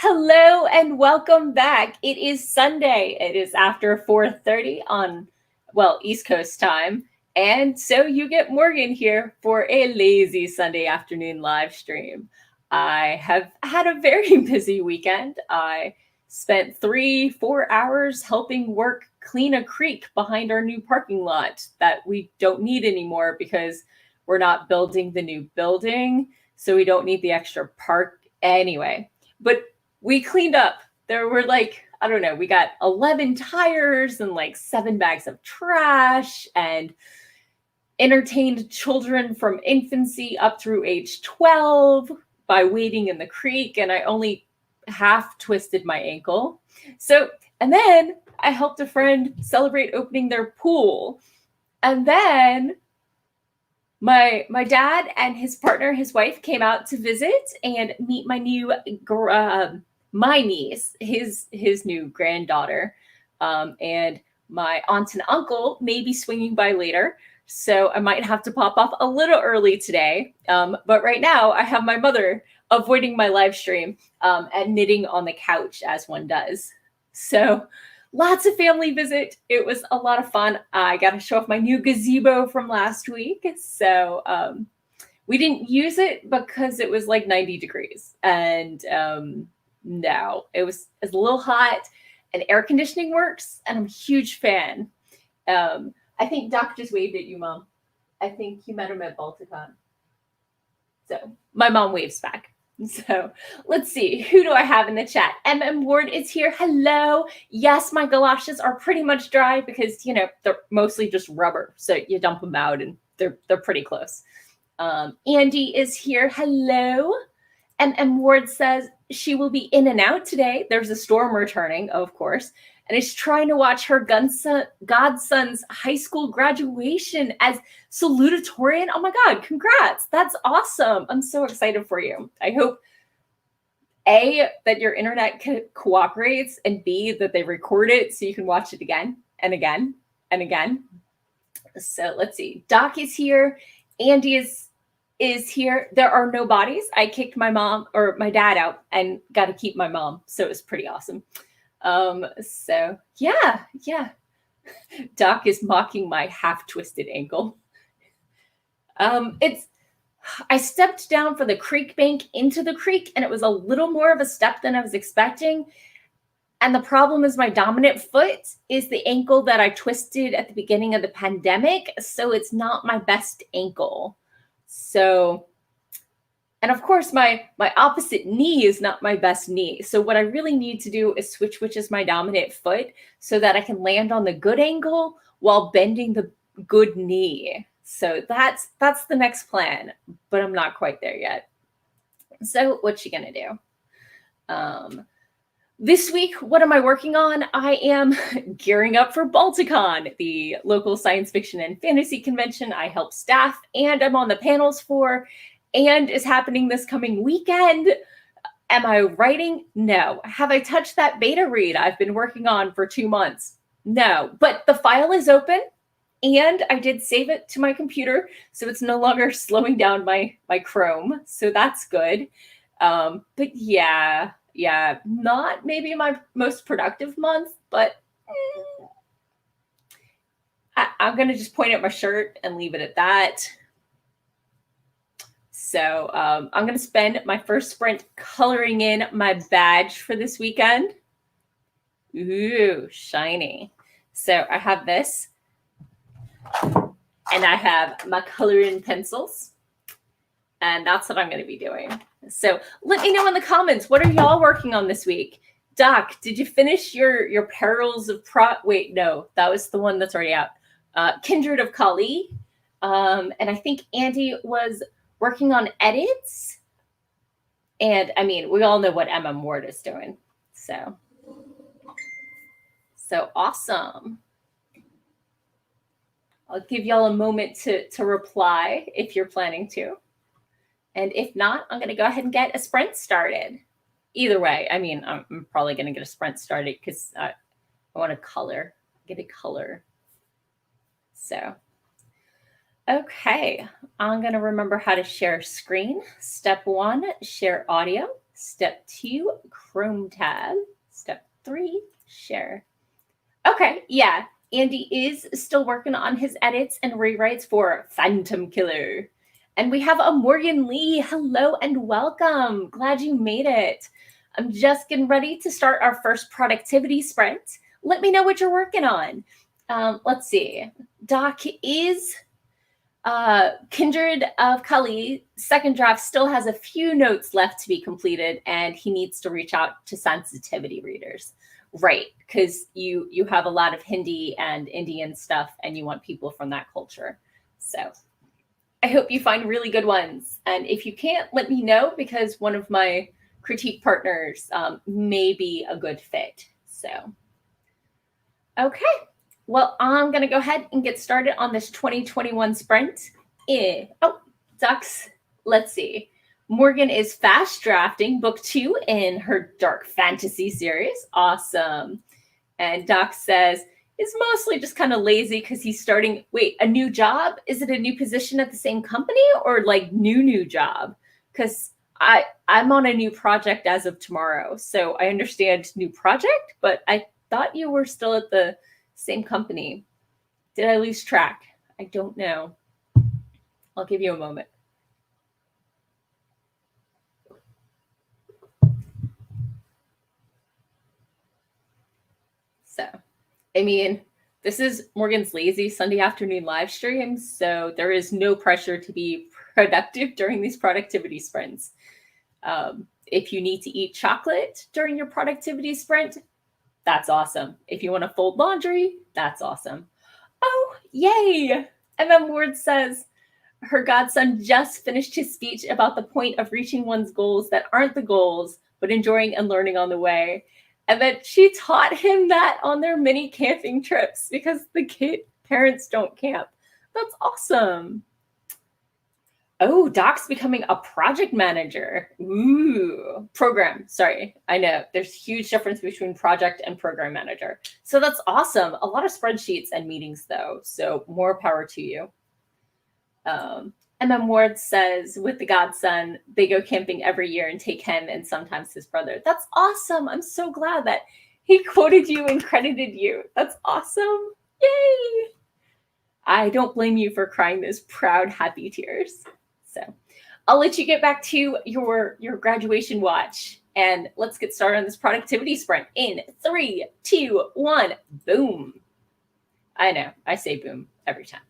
Hello and welcome back. It is Sunday. It is after 4:30 on, East Coast time. And so you get Morgan here for a lazy Sunday afternoon live stream. I have had a very busy weekend. I spent 3-4 hours helping work clean a creek behind our new parking lot that we don't need anymore because we're not building the new building. So we don't need the extra park anyway. But we cleaned up. There were I don't know, we got 11 tires and 7 bags of trash and entertained children from infancy up through age 12 by wading in the creek. And I only half twisted my ankle. And then I helped a friend celebrate opening their pool. And then my dad and his partner, his wife, came out to visit and meet my new my niece, his new granddaughter, and my aunt and uncle may be swinging by later, so I might have to pop off a little early today. But right now, I have my mother avoiding my live stream and knitting on the couch as one does. So lots of family visit. It was a lot of fun. I got to show off my new gazebo from last week. So we didn't use it because it was 90 degrees. And no, it was a little hot, and air conditioning works. And I'm a huge fan. I think Doc just waved at you, Mom. I think you met him at Balticon. So my mom waves back. So let's see, who do I have in the chat? Ward is here. Hello. Yes, my galoshes are pretty much dry because, they're mostly just rubber. So you dump them out and they're pretty close. Andy is here. Hello. Ward says she will be in and out today. There's a storm returning, of course, and is trying to watch her godson's high school graduation as salutatorian. Oh my God, congrats. That's awesome. I'm so excited for you. I hope, A, that your internet cooperates, and B, that they record it so you can watch it again and again and again. So let's see. Doc is here. Andy is here. There are no bodies. I kicked my mom or my dad out and got to keep my mom. So it was pretty awesome. So yeah. Doc is mocking my half twisted ankle. I stepped down for the creek bank into the creek, and it was a little more of a step than I was expecting. And the problem is my dominant foot is the ankle that I twisted at the beginning of the pandemic. So it's not my best ankle. So, and of course, my opposite knee is not my best knee. So what I really need to do is switch which is my dominant foot so that I can land on the good ankle while bending the good knee. So that's the next plan, but I'm not quite there yet. So what's she gonna do? This week, what am I working on? I am gearing up for Balticon, the local science fiction and fantasy convention I help staff and I'm on the panels for, and is happening this coming weekend. Am I writing? No. Have I touched that beta read I've been working on for 2 months? No, but the file is open and I did save it to my computer, so it's no longer slowing down my Chrome, so that's good. But yeah, not maybe my most productive month, but I'm going to just point at my shirt and leave it at that. So I'm going to spend my first sprint coloring in my badge for this weekend. Ooh, shiny. So I have this, and I have my coloring pencils, and that's what I'm going to be doing. So let me know in the comments, what are y'all working on this week? Doc, did you finish your Perils of Wait, no, that was the one that's already out. Kindred of Kali. And I think Andy was working on edits. And I mean, we all know what Ward is doing. So awesome. I'll give y'all a moment to reply if you're planning to. And if not, I'm going to go ahead and get a sprint started. Either way, I mean, I'm probably going to get a sprint started because I want to get a color. So, okay, I'm going to remember how to share screen. Step 1, share audio. Step 2, Chrome tab. Step 3, share. Okay, yeah. Andy is still working on his edits and rewrites for Phantom Killer. And we have a Morgan Lee. Hello and welcome. Glad you made it. I'm just getting ready to start our first productivity sprint. Let me know what you're working on. Let's see. Doc is Kindred of Kali. Second draft still has a few notes left to be completed, and he needs to reach out to sensitivity readers. Right, because you have a lot of Hindi and Indian stuff, and you want people from that culture. So I hope you find really good ones. And if you can't, let me know, because one of my critique partners may be a good fit. So, okay. Well, I'm going to go ahead and get started on this 2021 sprint. Oh, ducks. Let's see. Morgan is fast drafting book 2 in her dark fantasy series. Awesome. And Doc says, it's mostly just kind of lazy because he's starting, wait, a new job? Is it a new position at the same company or like new job? Because I'm on a new project as of tomorrow. So I understand new project, but I thought you were still at the same company. Did I lose track? I don't know. I'll give you a moment. So, I mean, this is Morgan's lazy Sunday afternoon live stream, so there is no pressure to be productive during these productivity sprints. If you need to eat chocolate during your productivity sprint, that's awesome. If you want to fold laundry, that's awesome. Oh, yay! MM Ward says, her godson just finished his speech about the point of reaching one's goals that aren't the goals, but enjoying and learning on the way. And that she taught him that on their mini camping trips because the parents don't camp. That's awesome. Oh, Doc's becoming a project manager. Ooh, program. Sorry, I know there's a huge difference between project and program manager. So that's awesome. A lot of spreadsheets and meetings though. So more power to you. MM Ward says, with the godson, they go camping every year and take him and sometimes his brother. That's awesome. I'm so glad that he quoted you and credited you. That's awesome. Yay. I don't blame you for crying those proud, happy tears. So I'll let you get back to your graduation watch. And let's get started on this productivity sprint in 3, 2, 1, boom. I know, I say boom every time.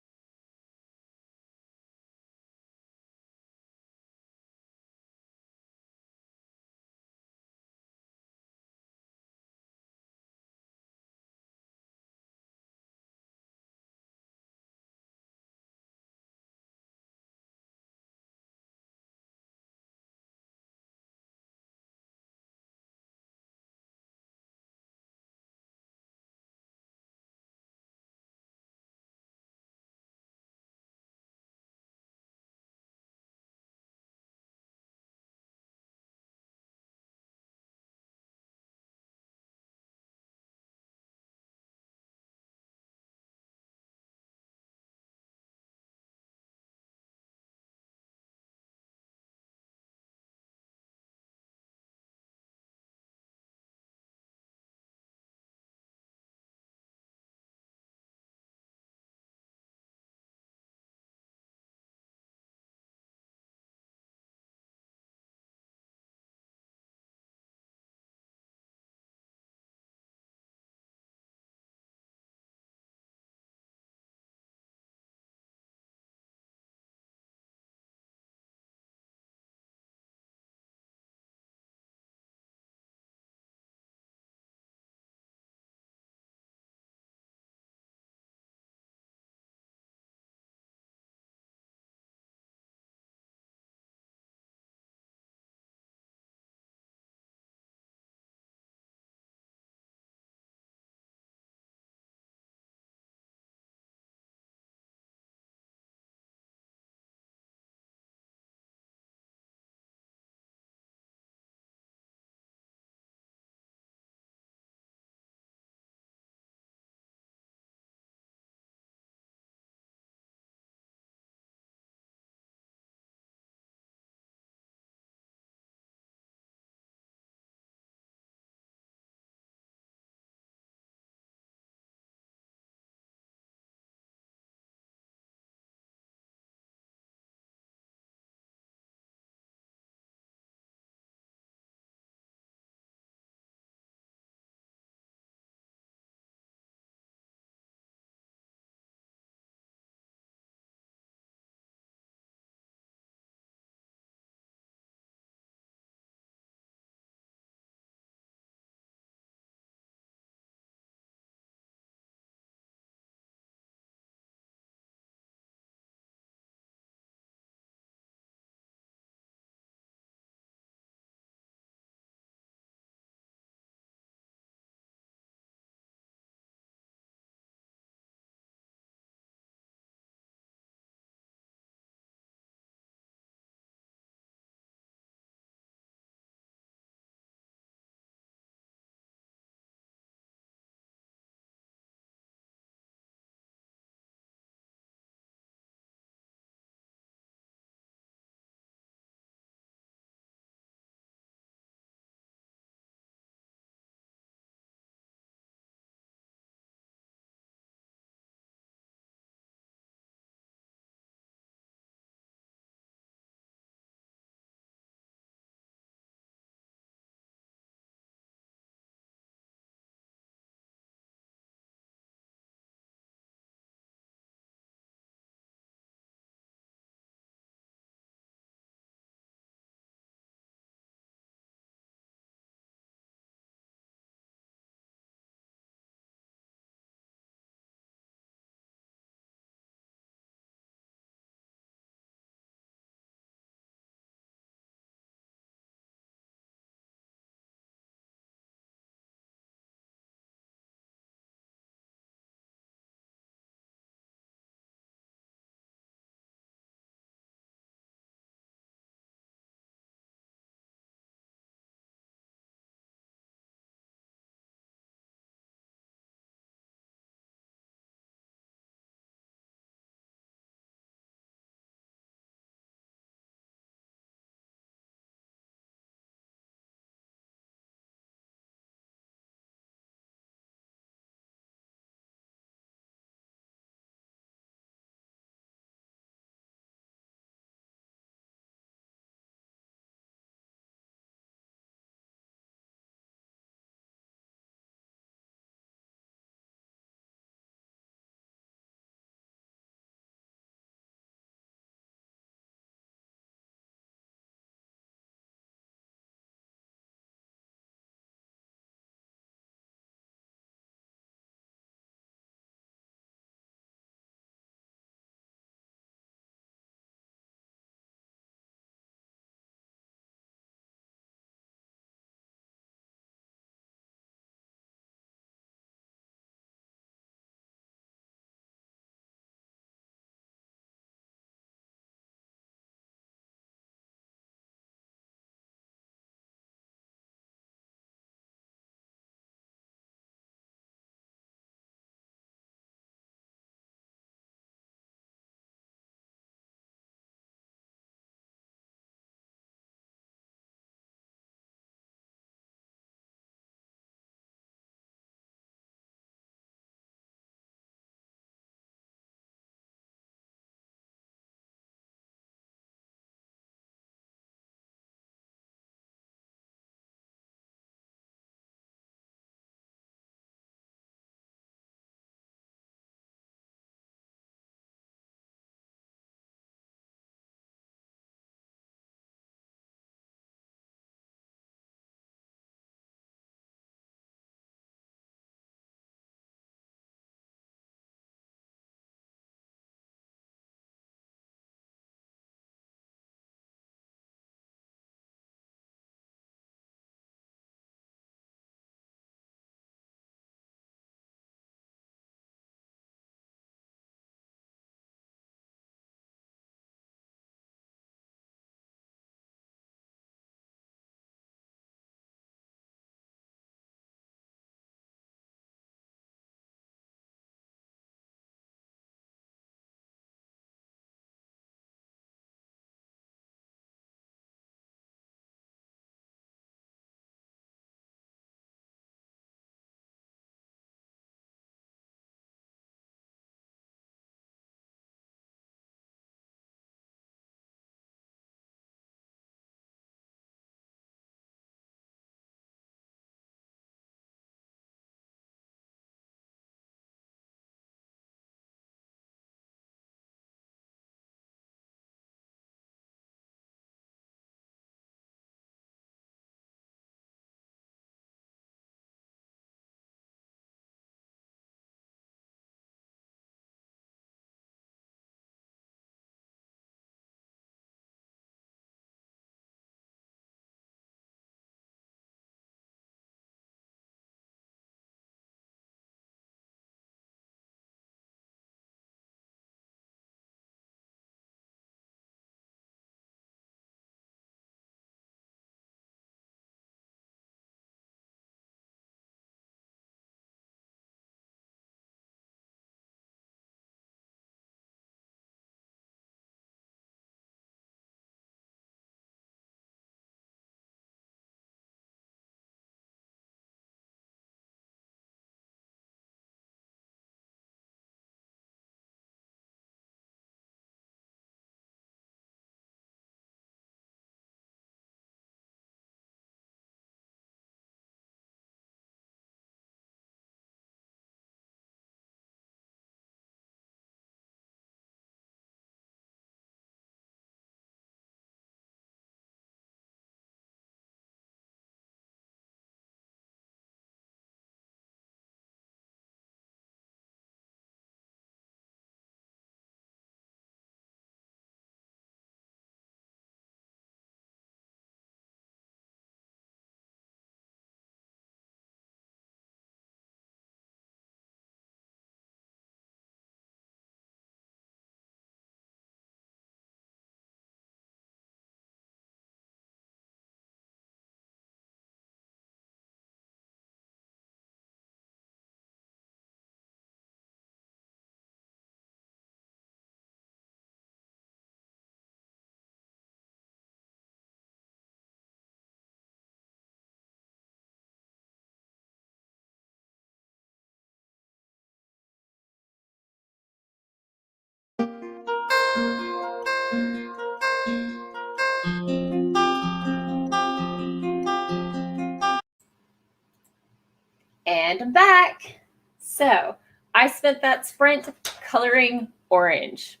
And I'm back. So I spent that sprint coloring orange.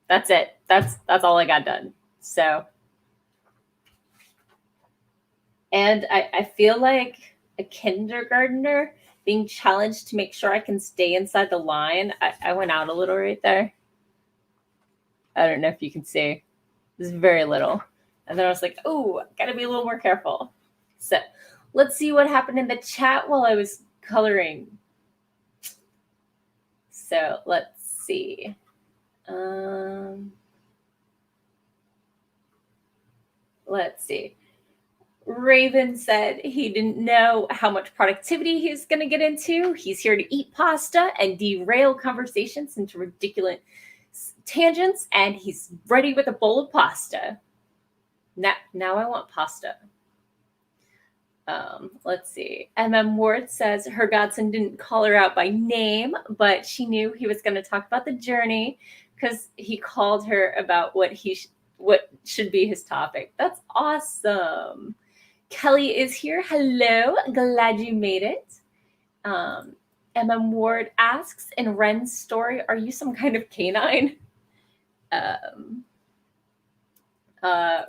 That's it. That's all I got done. So, and I feel like a kindergartner being challenged to make sure I can stay inside the line. I went out a little right there. I don't know if you can see. It's very little. And then I was like, oh, gotta be a little more careful. So let's see what happened in the chat while I was coloring. So let's see. Let's see. Raven said he didn't know how much productivity he's going to get into. He's here to eat pasta and derail conversations into ridiculous tangents, and he's ready with a bowl of pasta. Now I want pasta. Let's see. Ward says her godson didn't call her out by name, but she knew he was going to talk about the journey because he called her about what should be his topic. That's awesome. Kelly is here. Hello. Glad you made it. Ward asks, in Ren's story, are you some kind of canine?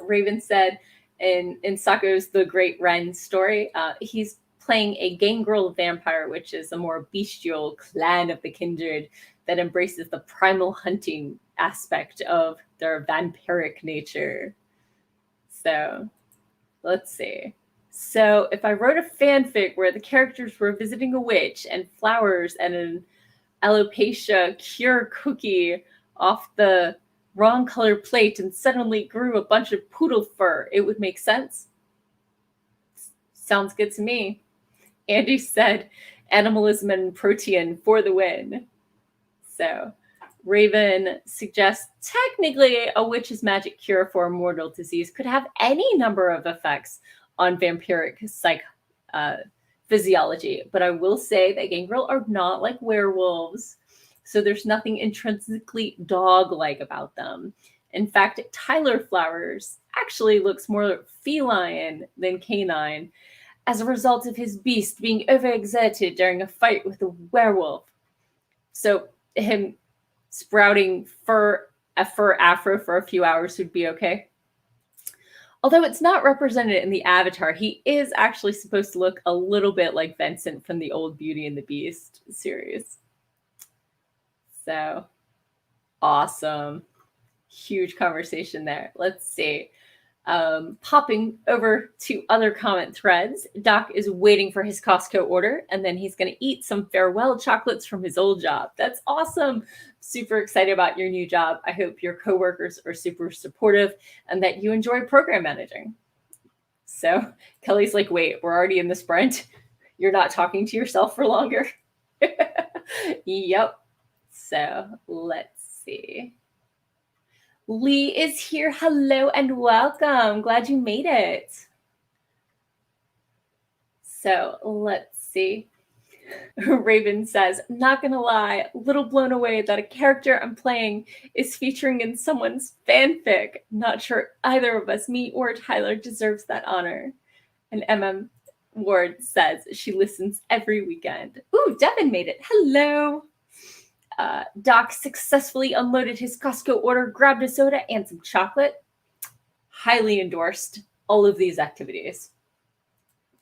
Raven said, in Sako's The Great Ren story, he's playing a gangrel vampire, which is a more bestial clan of the kindred that embraces the primal hunting aspect of their vampiric nature. So let's see. So if I wrote a fanfic where the characters were visiting a witch and flowers and an alopecia cure cookie off the wrong color plate and suddenly grew a bunch of poodle fur, it would make sense. Sounds good to me. Andy said animalism and protein for the win. So Raven suggests technically a witch's magic cure for a mortal disease could have any number of effects on vampiric physiology. But I will say that gangrel are not like werewolves. So there's nothing intrinsically dog-like about them. In fact, Tyler Flowers actually looks more feline than canine as a result of his beast being overexerted during a fight with a werewolf. So him sprouting a fur afro for a few hours would be okay. Although it's not represented in the avatar, he is actually supposed to look a little bit like Vincent from the old Beauty and the Beast series. So awesome. Huge conversation there. Let's see. Popping over to other comment threads, Doc is waiting for his Costco order, and then he's going to eat some farewell chocolates from his old job. That's awesome. Super excited about your new job. I hope your coworkers are super supportive and that you enjoy program managing. So Kelly's like, wait, we're already in the sprint. You're not talking to yourself for longer. Yep. So let's see. Lee is here. Hello and welcome. Glad you made it. So let's see. Raven says, not gonna lie, little blown away that a character I'm playing is featuring in someone's fanfic. Not sure either of us, me or Tyler, deserves that honor. And Ward says she listens every weekend. Ooh, Devin made it. Hello. Doc successfully unloaded his Costco order, grabbed a soda and some chocolate. Highly endorsed all of these activities.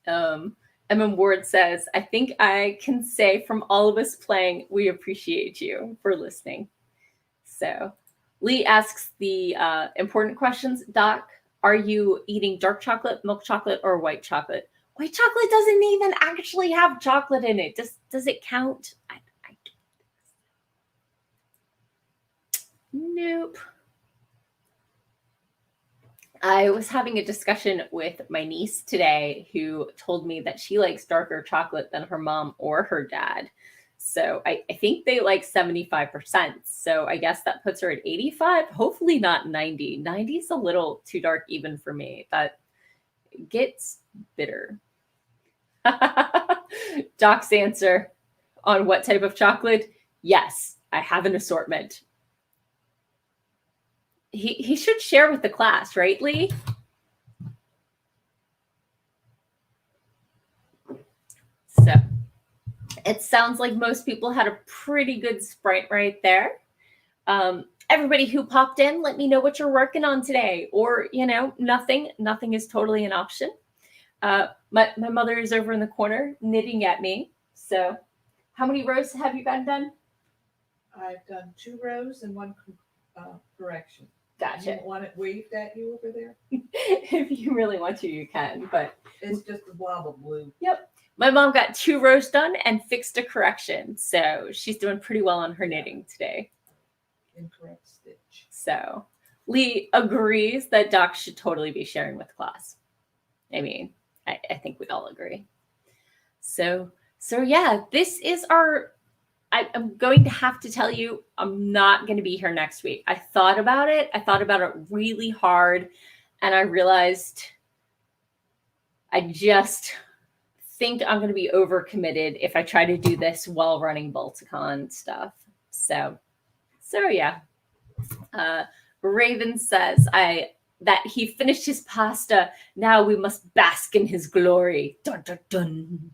Ward says, I think I can say from all of us playing, we appreciate you for listening. So Lee asks the important questions. Doc, are you eating dark chocolate, milk chocolate, or white chocolate? White chocolate doesn't even actually have chocolate in it. Does it count? I don't. Nope. I was having a discussion with my niece today who told me that she likes darker chocolate than her mom or her dad. So I think they like 75%. So I guess that puts her at 85, hopefully not 90. 90 is a little too dark even for me. That gets bitter. Doc's answer on what type of chocolate? Yes, I have an assortment. He should share with the class, right, Lee? So It sounds like most people had a pretty good sprint right there. Everybody who popped in, let me know what you're working on today, or nothing is totally an option. My mother is over in the corner knitting at me. So how many rows have you gotten done? I've done 2 rows and 1 correction. Gotcha. You want it waved at you over there? If you really want to, you can, but it's just a blob of blue. Yep. My mom got 2 rows done and fixed a correction. So she's doing pretty well on her knitting today. Incorrect stitch. So Lee agrees that Doc should totally be sharing with class. I mean, I think we all agree. So yeah, this is I'm going to have to tell you, I'm not going to be here next week. I thought about it really hard, and I realized I just think I'm going to be overcommitted if I try to do this while running Balticon stuff. So yeah. Raven says that he finished his pasta. Now we must bask in his glory. Dun, dun, dun.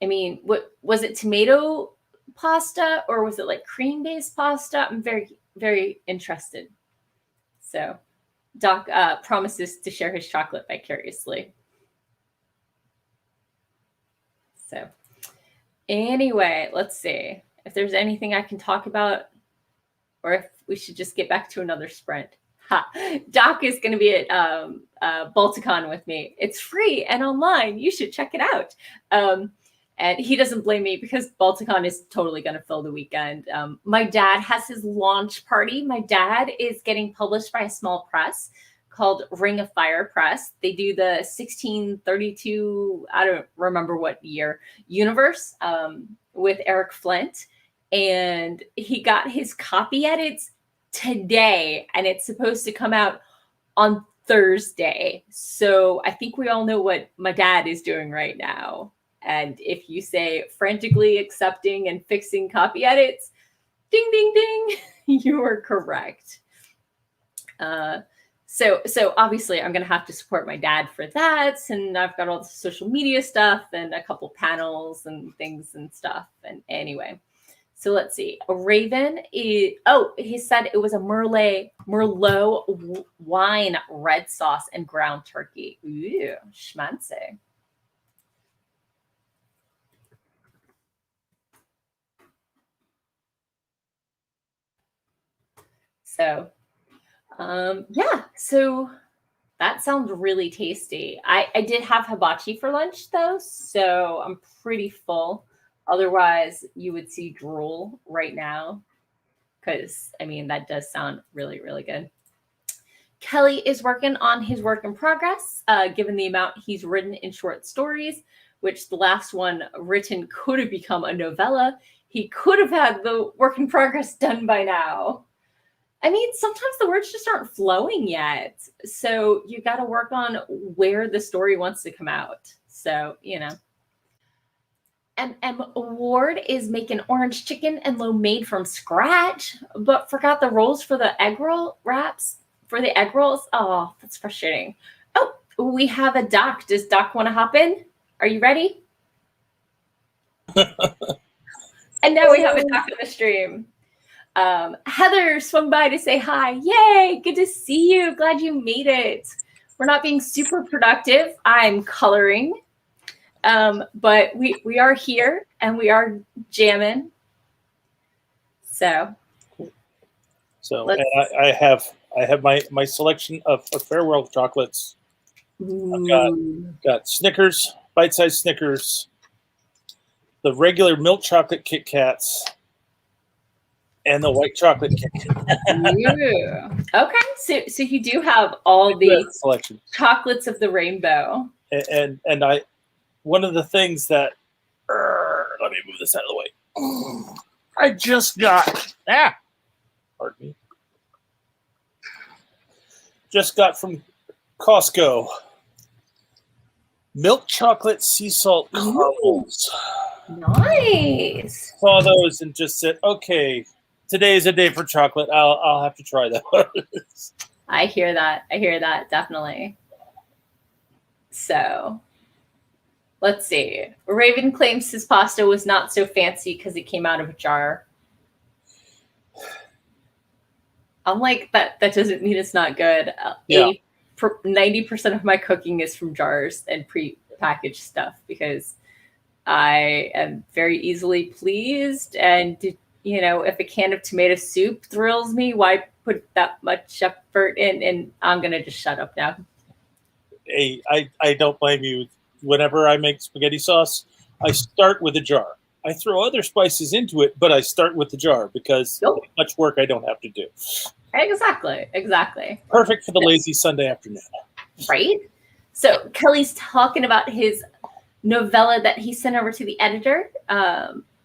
I mean, what was it? Tomato pasta, or was it like cream-based pasta? I'm very, very interested. So Doc promises to share his chocolate vicariously. So anyway, let's see if there's anything I can talk about, or if we should just get back to another sprint. Doc is going to be at Balticon with me. It's free and online. You should check it out. And he doesn't blame me, because Balticon is totally going to fill the weekend. My dad has his launch party. My dad is getting published by a small press called Ring of Fire Press. They do the 1632, I don't remember what year, universe with Eric Flint. And he got his copy edits today, and it's supposed to come out on Thursday. So I think we all know what my dad is doing right now. And if you say frantically accepting and fixing copy edits, ding, ding, ding, you are correct. So obviously I'm going to have to support my dad for that. And I've got all the social media stuff and a couple panels and things and stuff. And anyway, so let's see. A Raven he said it was a Merlot wine red sauce and ground turkey. Ooh, schmancy. So, yeah, so that sounds really tasty. I did have hibachi for lunch, though, so I'm pretty full. Otherwise, you would see drool right now, because, I mean, that does sound really, really good. Kelly is working on his work in progress, given the amount he's written in short stories, which the last one written could have become a novella. He could have had the work in progress done by now. I mean, sometimes the words just aren't flowing yet. So you got to work on where the story wants to come out. So, And Ward is making orange chicken and lo made from scratch, but forgot the rolls for the egg roll wraps for the egg rolls. Oh, that's frustrating. Oh, we have a Doc. Does Doc want to hop in? Are you ready? And now we have a Doc on the stream. Heather swung by to say hi. Yay, good to see you. Glad you made it. We're not being super productive. I'm coloring. But we are here and we are jamming. So and I have my selection of farewell chocolates. I've got Snickers, bite-sized Snickers, the regular milk chocolate Kit Kats, and the white chocolate Kit Kat. Okay, so you do have all the selection chocolates of the rainbow. And I, one of the things that let me move this out of the way. I just got pardon me. Just got from Costco milk chocolate sea salt caramels. Nice. Saw those and just said, okay, today is a day for chocolate. I'll have to try those. I hear that. Definitely. So Let's see. Raven claims his pasta was not so fancy because it came out of a jar. I'm like, that doesn't mean it's not good. Yeah. 90% of my cooking is from jars and pre-packaged stuff because I am very easily pleased. And, you know, if a can of tomato soup thrills me, why put that much effort in? And I'm going to just shut up now. Hey, I don't blame you. Whenever I make spaghetti sauce, I start with a jar. I throw other spices into it, but I start with the jar because much work I don't have to do. Exactly. Perfect for the lazy Sunday afternoon. Right? So Kelly's talking about his novella that he sent over to the editor.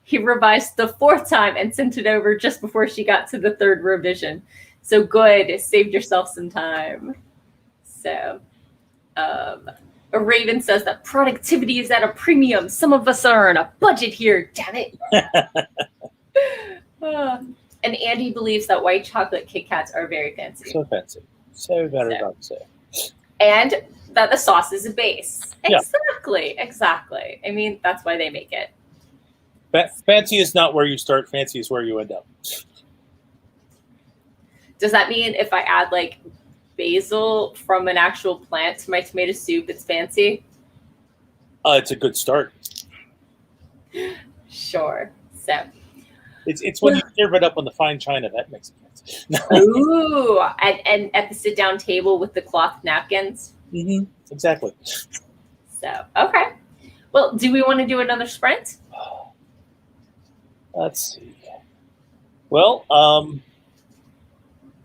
He revised the 4th time and sent it over just before she got to the 3rd revision. So good. Saved yourself some time. So a Raven says that productivity is at a premium. Some of us are on a budget here. Damn it. And Andy believes that white chocolate Kit Kats are very fancy. So fancy. So better not say. And that the sauce is a base. Yeah. Exactly. I mean, that's why they make it. Fancy is not where you start. Fancy is where you end up. Does that mean if I add like basil from an actual plant to my tomato soup, it's fancy? It's a good start. Sure. So it's when you serve it up on the fine china that makes sense. Ooh, and at the sit-down table with the cloth napkins. Mm-hmm. Exactly. So okay. Well, do we want to do another sprint? Let's see. Well,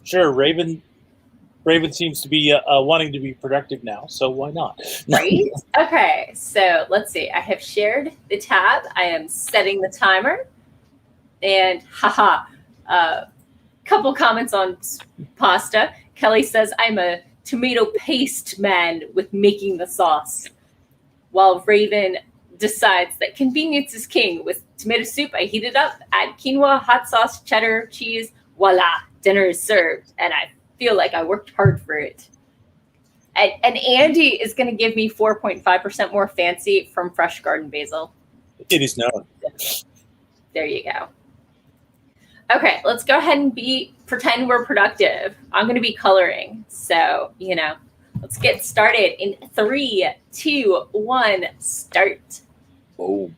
sure. Raven seems to be wanting to be productive now, so why not? Right? Okay, so let's see. I have shared the tab. I am setting the timer. And couple comments on pasta. Kelly says, I'm a tomato paste man with making the sauce. While Raven decides that convenience is king. With tomato soup, I heat it up, add quinoa, hot sauce, cheddar, cheese. Voila, dinner is served. And I feel like I worked hard for it. And Andy is going to give me 4.5% more fancy from fresh garden basil. It is known. There you go. Okay, let's go ahead and pretend we're productive. I'm going to be coloring. So, you know, let's get started in 3, 2, 1, start. Oh.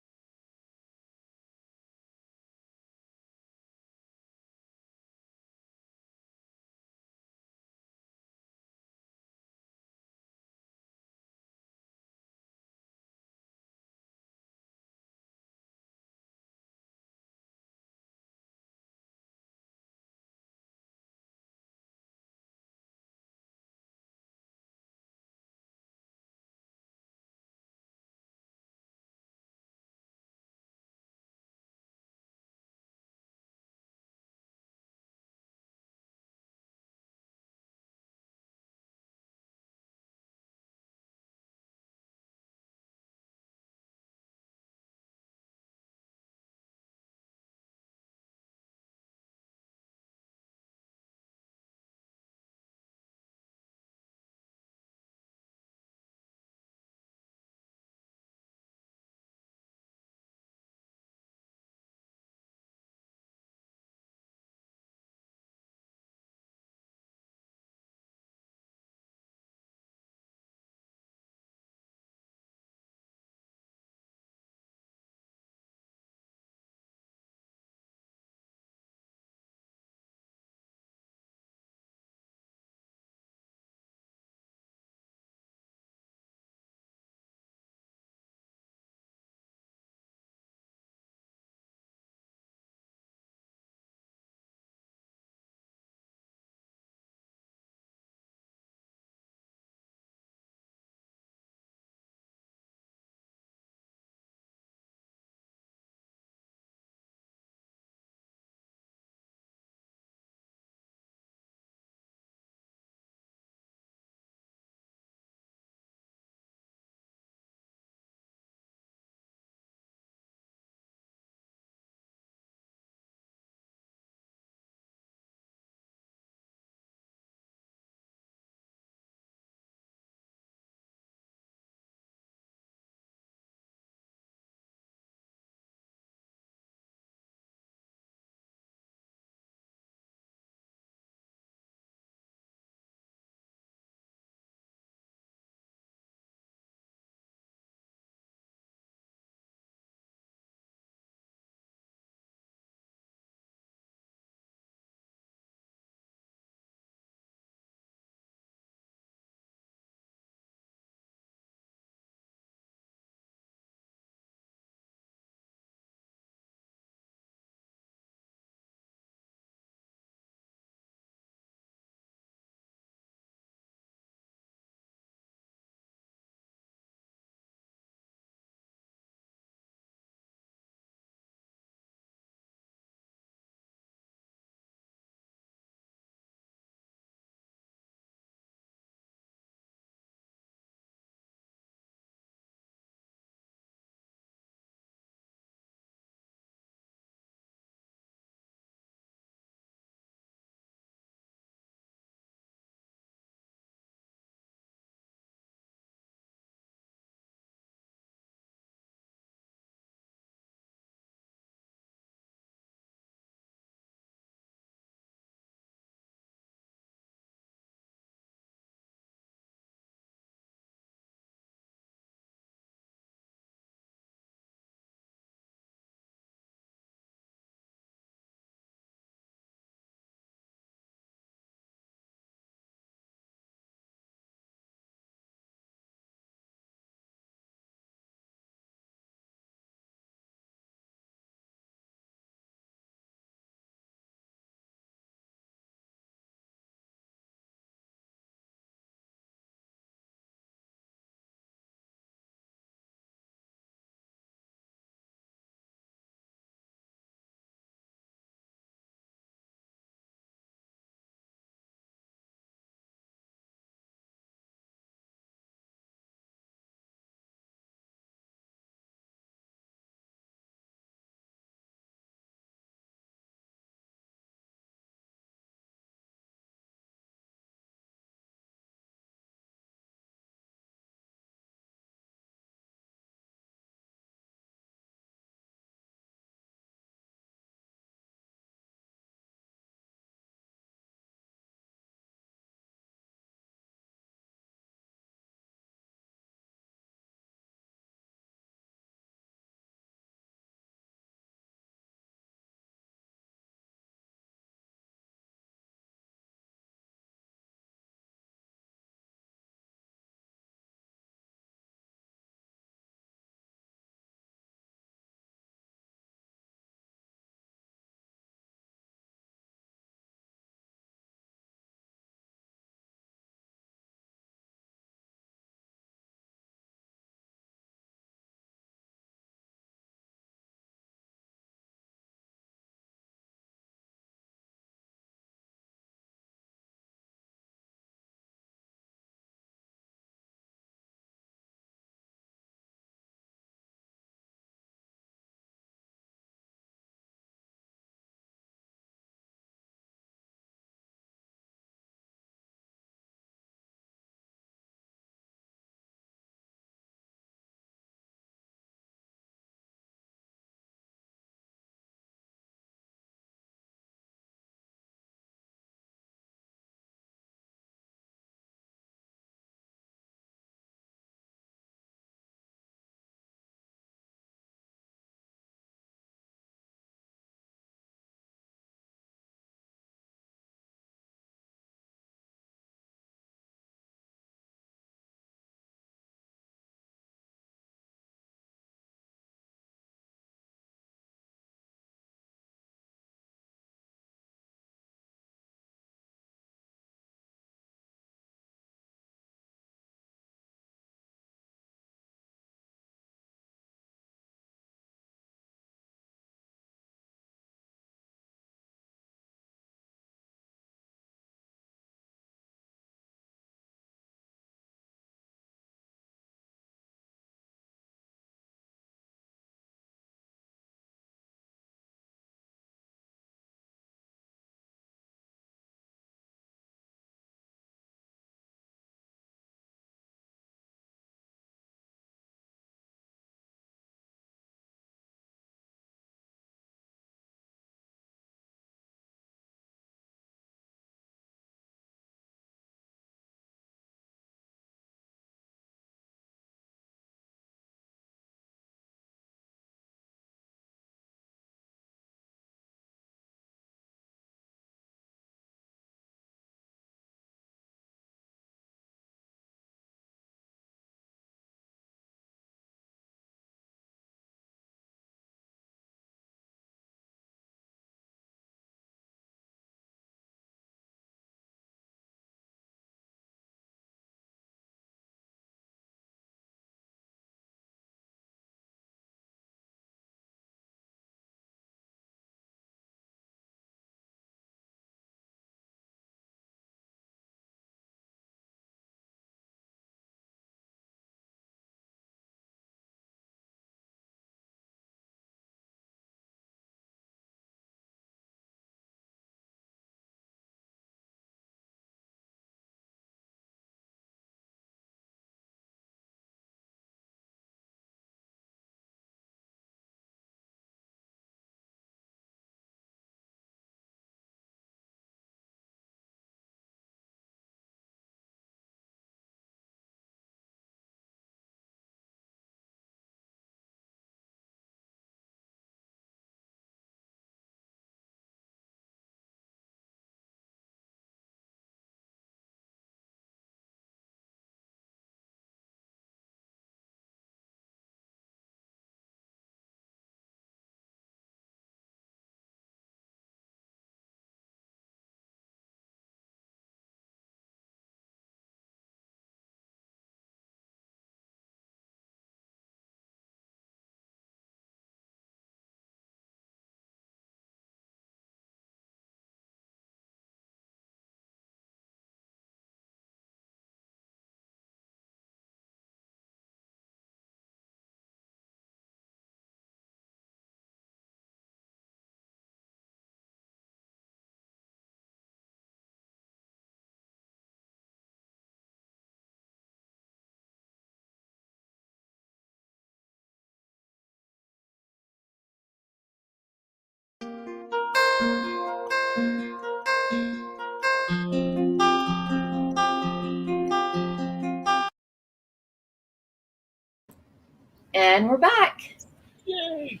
And we're back. Yay!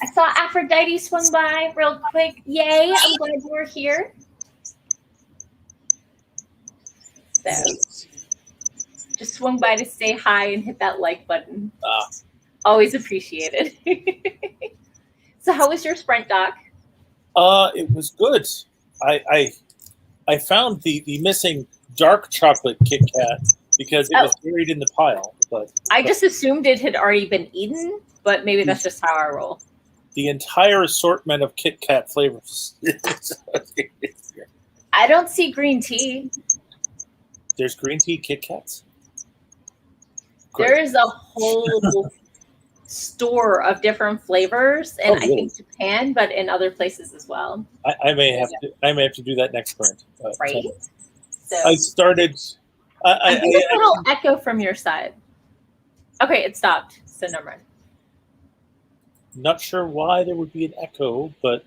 I saw Aphrodite swung by real quick. Yay, I'm glad you were here. So, just swung by to say hi and hit that like button. Always appreciated. So how was your sprint, Doc? It was good. I found the missing dark chocolate Kit Kat because it was buried in the pile. But I just assumed it had already been eaten, but maybe that's just how I roll. The entire assortment of Kit Kat flavors. I don't see green tea. There's green tea Kit Kats? Great. There is a whole store of different flavors, and really? I think Japan, but in other places as well. I may have to do that next sprint. Right. So I started. I think a little echo from your side. Okay, it stopped. So never mind. Not sure why there would be an echo, but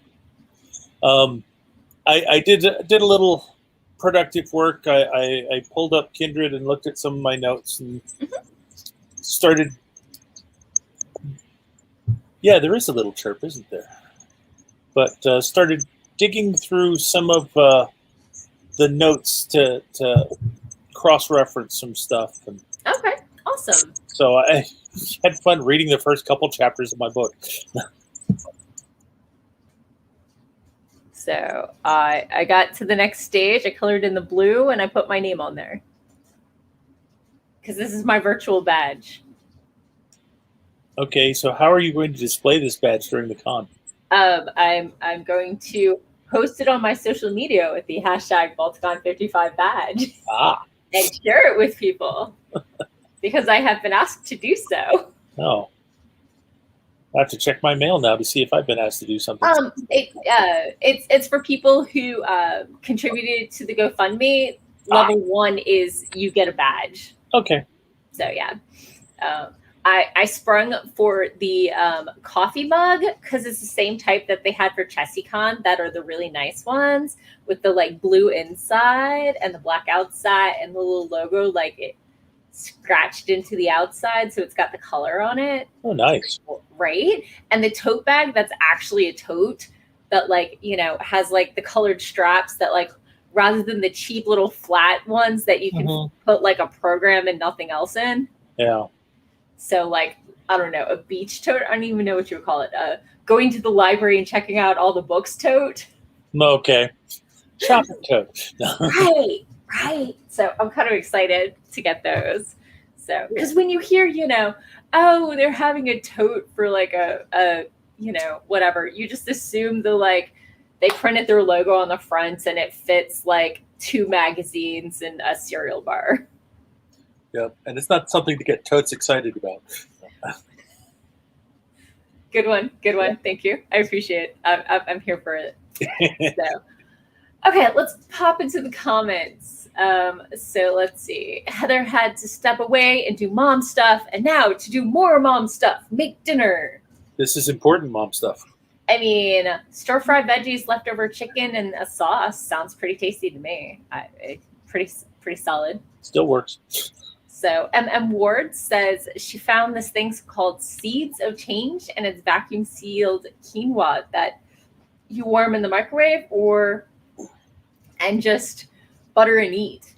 I did a little productive work. I pulled up Kindred and looked at some of my notes and started. Yeah, there is a little chirp, isn't there? But started digging through some of the notes to cross-reference some stuff. And okay, awesome. So I had fun reading the first couple chapters of my book. So I got to the next stage. I colored in the blue, and I put my name on there because this is my virtual badge. Okay, so how are you going to display this badge during the con? I'm going to post it on my social media with the hashtag Balticon55 badge and share it with people because I have been asked to do so. Oh, I have to check my mail now to see if I've been asked to do something. It's for people who contributed to the GoFundMe. Level 1 is you get a badge. Okay. So yeah. I sprung for the coffee mug because it's the same type that they had for ChessieCon that are the really nice ones with the like blue inside and the black outside and the little logo like it scratched into the outside, so it's got the color on it. Oh, nice. Right? And the tote bag that's actually a tote that like, you know, has like the colored straps that like rather than the cheap little flat ones that you can put like a program and nothing else in. Yeah. So like, I don't know, a beach tote. I don't even know what you would call it. Going to the library and checking out all the books tote. Okay. Shopping tote. Right. So I'm kind of excited to get those. So, because when you hear, you know, oh, they're having a tote for like a you know, whatever, you just assume they printed their logo on the front and it fits like 2 magazines and a cereal bar. Yep, and it's not something to get totes excited about. Good one. Thank you. I appreciate it. I'm here for it. So, okay, let's pop into the comments. So let's see. Heather had to step away and do mom stuff, and now to do more mom stuff, make dinner. This is important mom stuff. I mean, stir-fried veggies, leftover chicken, and a sauce sounds pretty tasty to me. Pretty solid. Still works. So M.M. Ward says she found this thing called Seeds of Change, and it's vacuum sealed quinoa that you warm in the microwave and just butter and eat.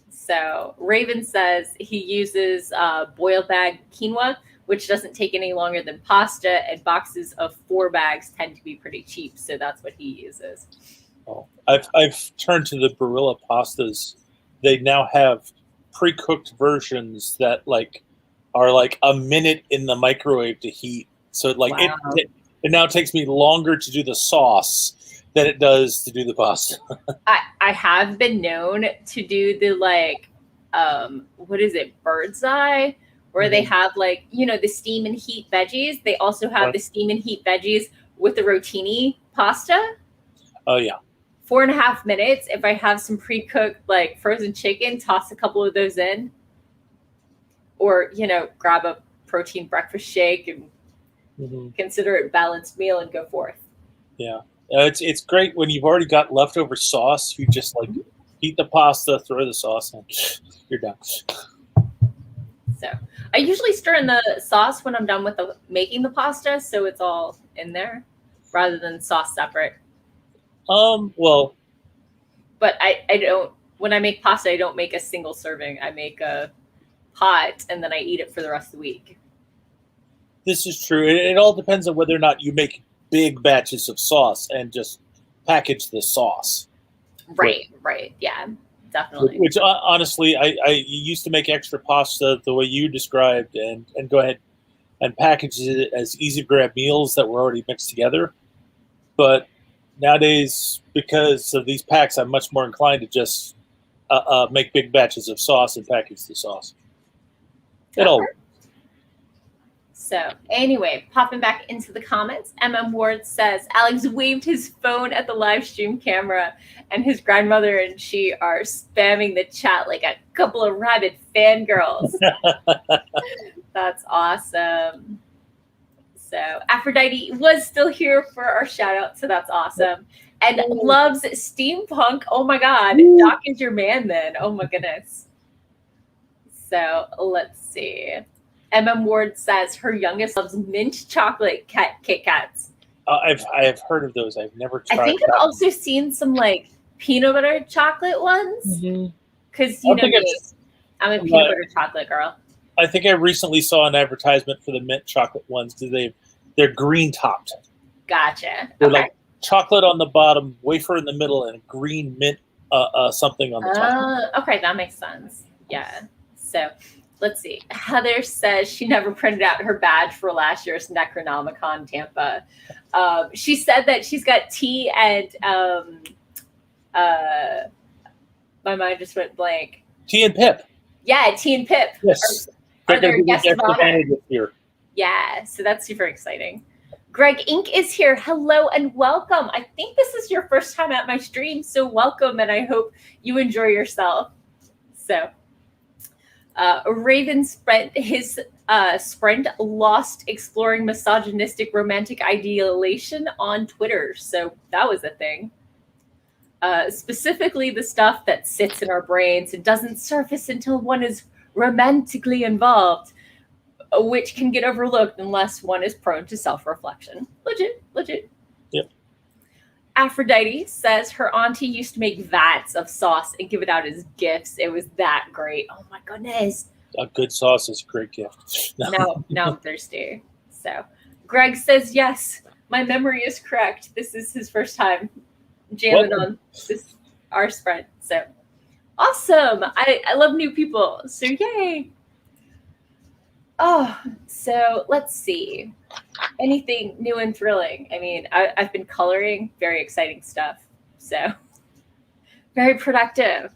So Raven says he uses boiled bag quinoa, which doesn't take any longer than pasta, and boxes of 4 bags tend to be pretty cheap. So that's what he uses. Oh, I've turned to the Barilla pastas. They now have pre-cooked versions that are like a minute in the microwave to heat. So it now takes me longer to do the sauce than it does to do the pasta. I have been known to do the what is it, bird's eye, where they have the steam and heat veggies. They also have the steam and heat veggies with the rotini pasta. Oh yeah. 4.5 minutes. If I have some pre-cooked frozen chicken, toss a couple of those in, or grab a protein breakfast shake and consider it a balanced meal and go forth. Yeah, it's great when you've already got leftover sauce. You just heat the pasta, throw the sauce in, you're done. So, I usually stir in the sauce when I'm done with making the pasta, so it's all in there rather than sauce separate. Well, but I don't. When I make pasta, I don't make a single serving. I make a pot and then I eat it for the rest of the week. This is true. It all depends on whether or not you make big batches of sauce and just package the sauce. Right. Yeah, definitely. Which honestly, I used to make extra pasta the way you described and go ahead and package it as easy grab meals that were already mixed together. But nowadays, because of these packs, I'm much more inclined to just make big batches of sauce and package the sauce. It all works. So anyway, popping back into the comments, Ward says, Alex waved his phone at the live stream camera and his grandmother and she are spamming the chat like a couple of rabid fangirls. That's awesome. So Aphrodite was still here for our shout out, so that's awesome. And loves steampunk. Oh my God, Doc is your man then. Oh my goodness. So let's see. Ward says her youngest loves mint chocolate Kit Kats. I have heard of those. I've never tried. I think I've also seen some like peanut butter chocolate ones. Because you know me, I'm a peanut butter chocolate girl. I think I recently saw an advertisement for the mint chocolate ones because they're green topped. Gotcha. They're like chocolate on the bottom, wafer in the middle, and green mint something on the top. Okay, that makes sense. Yeah. So let's see. Heather says she never printed out her badge for last year's Necronomicon Tampa. She said that she's got tea and my mind just went blank. Tea and Pip. Yeah, Tea and Pip. Yes. Are their guests of honor. This year. Yeah, so that's super exciting. Greg Inc. is here. Hello and welcome. I think this is your first time at my stream, so welcome, and I hope you enjoy yourself. So, Raven spent his sprint lost exploring misogynistic romantic ideation on Twitter, so that was a thing. Specifically the stuff that sits in our brains and doesn't surface until one is romantically involved, which can get overlooked unless one is prone to self-reflection. Legit. Yep. Aphrodite says her auntie used to make vats of sauce and give it out as gifts. It was that great. Oh my goodness. A good sauce is a great gift. Now I'm thirsty. So Greg says, yes, my memory is correct. This is his first time jamming on our spread. So awesome. I love new people. So yay. Oh, so let's see. Anything new and thrilling? I mean, I've been coloring, very exciting stuff. So very productive.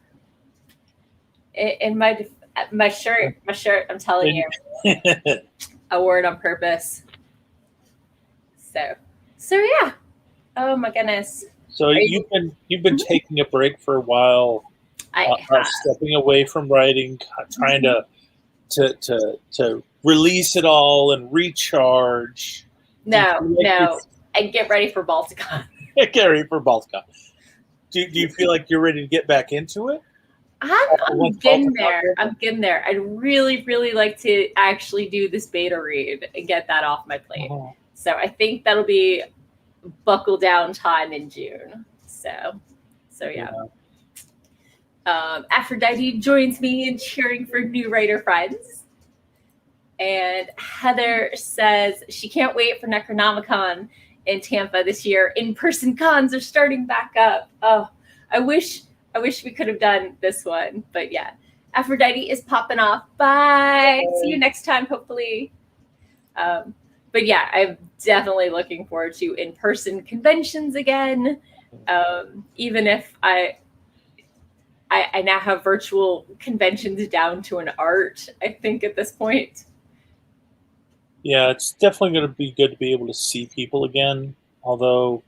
In my shirt, I'm telling you, I wore it on purpose. So yeah. Oh my goodness. So you've been taking a break for a while, stepping away from writing, trying to release it all and recharge. No, and get ready for Balticon. Get ready for Balticon. Do you feel like you're ready to get back into it? I'm getting there. I'd really, really like to actually do this beta read and get that off my plate. So I think that'll be buckle down time in June. So yeah. Aphrodite joins me in cheering for new writer friends. And Heather says she can't wait for Necronomicon in Tampa this year. In-person cons are starting back up. Oh, I wish we could have done this one, but yeah. Aphrodite is popping off. Bye. See you next time, hopefully. But yeah, I'm definitely looking forward to in-person conventions again. Even if I now have virtual conventions down to an art, I think, at this point. Yeah, it's definitely going to be good to be able to see people again. Although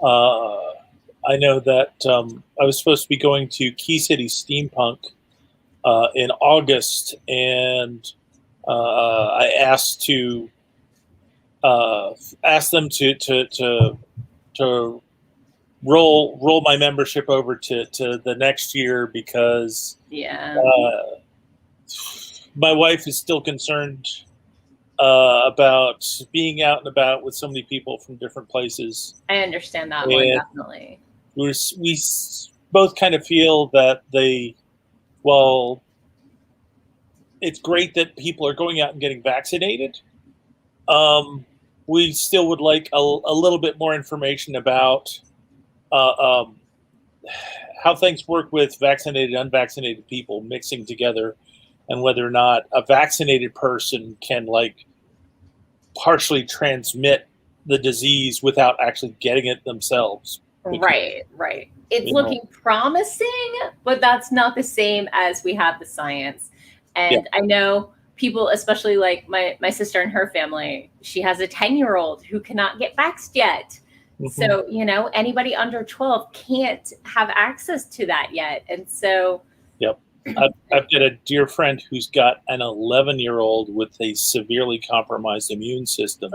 I know that I was supposed to be going to Key City Steampunk in August, and I asked them to roll my membership over to the next year because my wife is still concerned about being out and about with so many people from different places. I understand that one, definitely. We both kind of feel that it's great that people are going out and getting vaccinated. We still would like a little bit more information about how things work with vaccinated, unvaccinated people mixing together, and whether or not a vaccinated person can partially transmit the disease without actually getting it themselves. Right. It's looking promising, but that's not the same as we have the science. And I know people, especially like my sister and her family, she has a 10-year-old who cannot get vaxxed yet. So, anybody under 12 can't have access to that yet. And so. Yep. I've got a dear friend who's got an 11-year-old with a severely compromised immune system.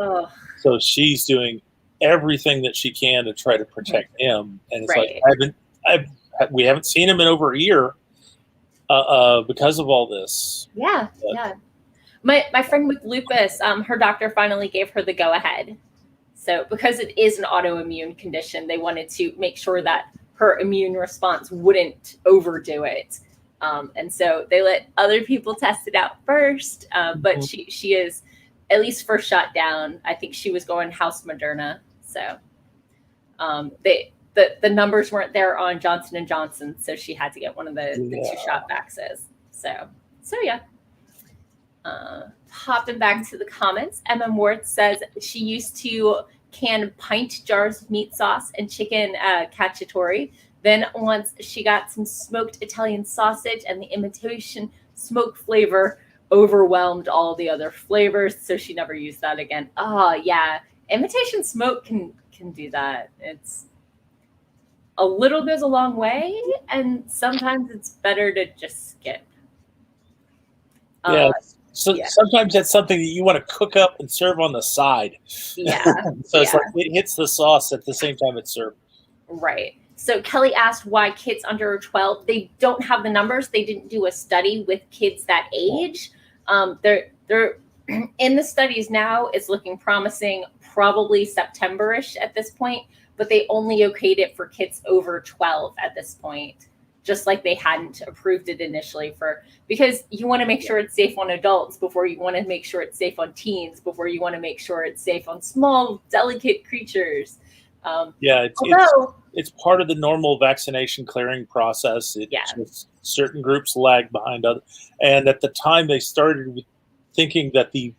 So she's doing everything that she can to try to protect him. And it's we haven't seen him in over a year because of all this. Yeah. My friend with lupus, her doctor finally gave her the go ahead. So because it is an autoimmune condition, they wanted to make sure that her immune response wouldn't overdo it. And so they let other people test it out first. But she is at least first shot down. I think she was going house Moderna. So the numbers weren't there on Johnson & Johnson. So she had to get one of the 2-shot vaxes. So yeah. Hopping back to the comments, Emma Ward says she used to can pint jars of meat sauce and chicken cacciatore. Then once she got some smoked Italian sausage and the imitation smoke flavor overwhelmed all the other flavors, so she never used that again. Oh yeah, imitation smoke can do that. It's a little goes a long way, and sometimes it's better to just skip. Sometimes that's something that you want to cook up and serve on the side. Yeah. So it's like it hits the sauce at the same time it's served. Right. So Kelly asked why kids under 12, they don't have the numbers. They didn't do a study with kids that age. They're in the studies now. It's looking promising, probably September-ish at this point, but they only okayed it for kids over 12 at this point, just like they hadn't approved it initially because you want to make sure it's safe on adults before you want to make sure it's safe on teens, before you want to make sure it's safe on small, delicate creatures. It's part of the normal vaccination clearing process. Just certain groups lag behind others. And at the time they started with thinking that the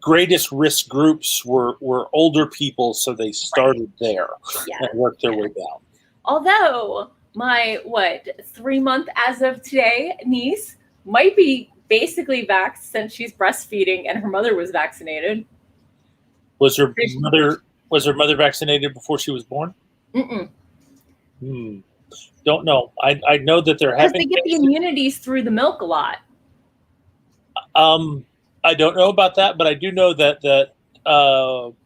greatest risk groups were older people, so they started there and worked their way down. Although my 3-month as of today niece might be basically vaxxed since she's breastfeeding and her mother was vaccinated. Was her mother vaccinated before she was born? Mm-mm. Don't know. I know that they're having. Because they get the immunities through the milk a lot. I don't know about that, but I do know that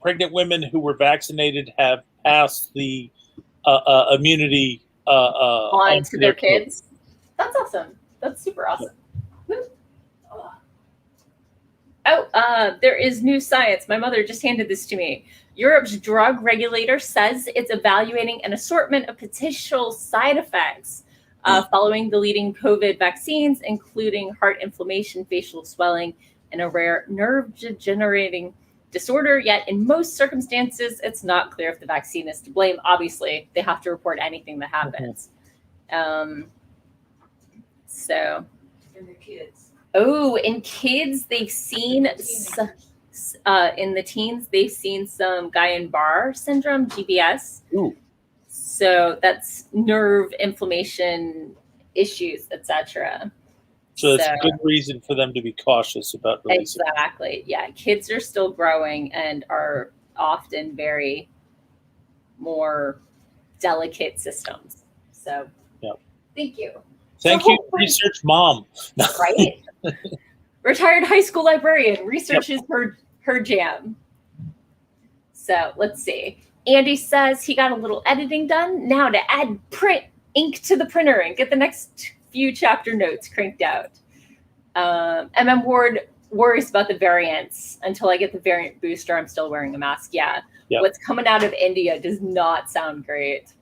pregnant women who were vaccinated have passed the immunity on to their kids. That's awesome. That's super awesome. There is new science. My mother just handed this to me. Europe's drug regulator says it's evaluating an assortment of potential side effects following the leading COVID vaccines, including heart inflammation, facial swelling, and a rare nerve degenerating disorder. Yet in most circumstances, it's not clear if the vaccine is to blame. Obviously, they have to report anything that happens. So in the kids. Oh, in kids, they've seen in the teens, they've seen some Guillain-Barré syndrome, GBS. Ooh. So that's nerve inflammation issues, etc. So it's a good reason for them to be cautious about releasing. Exactly. Yeah, kids are still growing and are often very more delicate systems. So, thank you. Thank you, research mom. Right? Retired high school librarian. Research is her jam. So let's see. Andy says he got a little editing done. Now to add print ink to the printer and get the next few chapter notes cranked out. Ward worries about the variants. Until I get the variant booster, I'm still wearing a mask. Yeah. Yep. What's coming out of India does not sound great.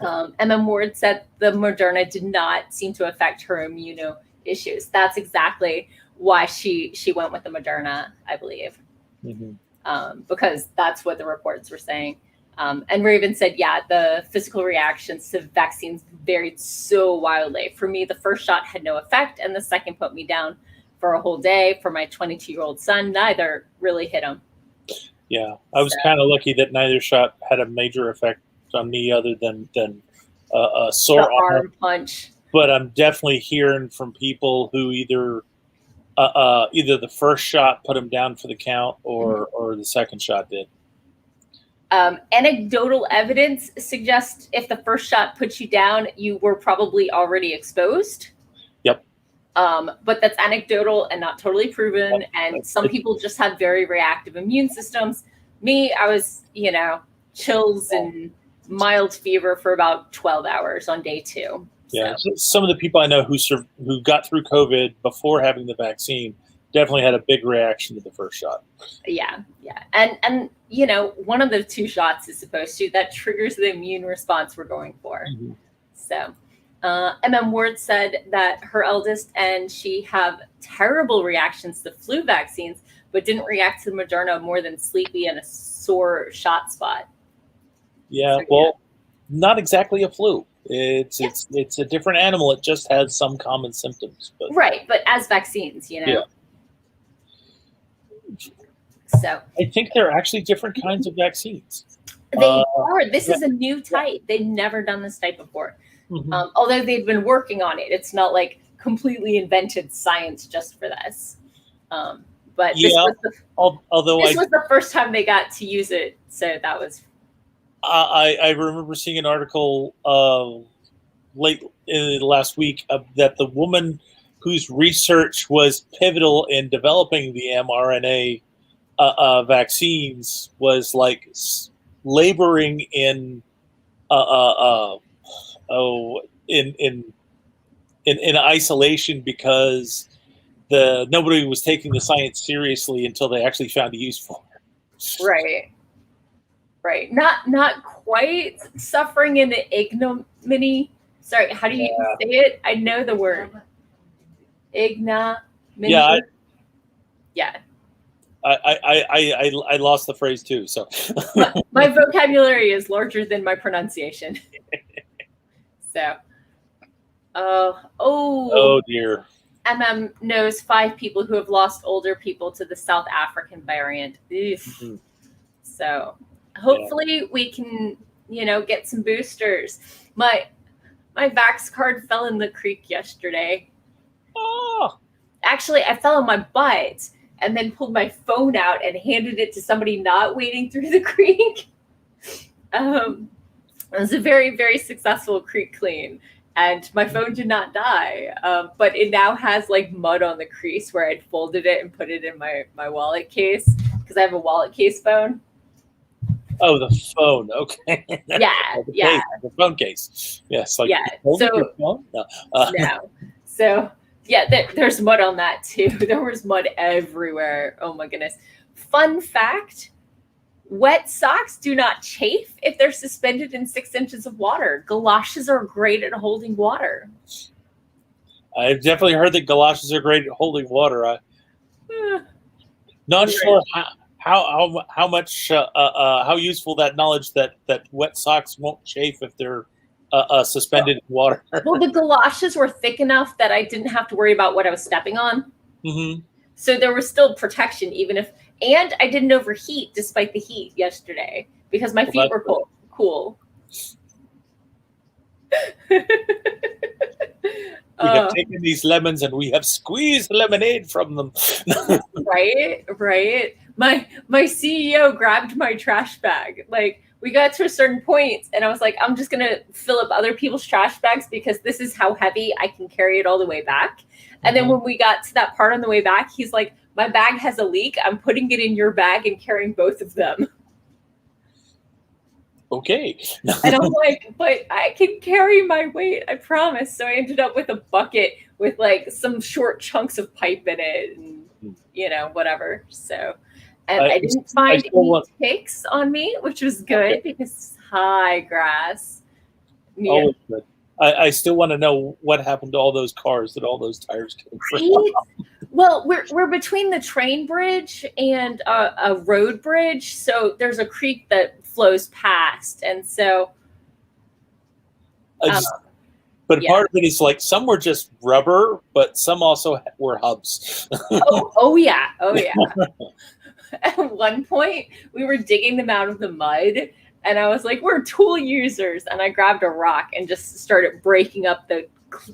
Ward said the Moderna did not seem to affect her immuno issues. That's exactly why she went with the Moderna, I believe, because that's what the reports were saying. And Raven said, yeah, the physical reactions to vaccines varied so wildly. For me, the first shot had no effect, and the second put me down for a whole day. For my 22-year-old son, neither really hit him. Yeah, I was kind of lucky that neither shot had a major effect on me other than a sore arm punch. But I'm definitely hearing from people who either the first shot put them down for the count or the second shot did. Anecdotal evidence suggests if the first shot puts you down, you were probably already exposed. Yep. But that's anecdotal and not totally proven. And some people just have very reactive immune systems. Me, I was, chills and mild fever for about 12 hours on day 2. Yeah, so some of the people I know who got through COVID before having the vaccine definitely had a big reaction to the first shot. Yeah. And one of the 2 shots is supposed to, that triggers the immune response we're going for. So Ward said that her eldest and she have terrible reactions to flu vaccines, but didn't react to the Moderna more than sleepy and a sore shot spot. Yeah, not exactly a flu. It's a different animal. It just has some common symptoms. Right, but as vaccines, Yeah. So I think there are actually different kinds of vaccines. They are. This is a new type. They've never done this type before. Although they've been working on it. It's not like completely invented science just for this. But this was the first time they got to use it. So that was. I remember seeing an article late in the last week that the woman whose research was pivotal in developing the mRNA vaccines was like laboring in isolation because nobody was taking the science seriously until they actually found a use for it. Right. Not quite suffering in ignominy. Sorry, how do you say it? I know the word. Ignominy. Yeah. I lost the phrase too. So my vocabulary is larger than my pronunciation. So. Oh dear. knows 5 people who have lost older people to the South African variant. So hopefully we can, get some boosters. My Vax card fell in the creek yesterday. Oh. Actually, I fell on my butt and then pulled my phone out and handed it to somebody not wading through the creek. It was a very, very successful creek clean. And my phone did not die, but it now has like mud on the crease where I'd folded it and put it in my wallet case because I have a wallet case phone. Oh, the phone. Okay. The phone case. Yes. Like your phone? No. No. So there's mud on that too. There was mud everywhere. Oh my goodness. Fun fact. Wet socks do not chafe if they're suspended in 6 inches of water. Galoshes are great at holding water. I've definitely heard that galoshes are great at holding water. Not sure how much how useful that knowledge that wet socks won't chafe if they're suspended in water. Well, the galoshes were thick enough that I didn't have to worry about what I was stepping on. So there was still protection, and I didn't overheat despite the heat yesterday because my feet were cool. We have taken these lemons and we have squeezed lemonade from them. Right. My CEO grabbed my trash bag. Like, we got to a certain point and I was like, I'm just going to fill up other people's trash bags because this is how heavy I can carry it all the way back. And then when we got to that part on the way back, he's like, my bag has a leak. I'm putting it in your bag and carrying both of them. Okay. And I'm like, but I can carry my weight, I promise. So I ended up with a bucket with like some short chunks of pipe in it and, whatever. So, and I didn't find any ticks on me, which was good because it's high grass. Yeah. Always good. I still want to know what happened to all those cars that all those tires came from. Well, we're between the train bridge and a road bridge, so there's a creek that flows past, and so. But part of it is like some were just rubber, but some also were hubs. oh yeah. At one point, we were digging them out of the mud, and I was like, "We're tool users," and I grabbed a rock and just started breaking up the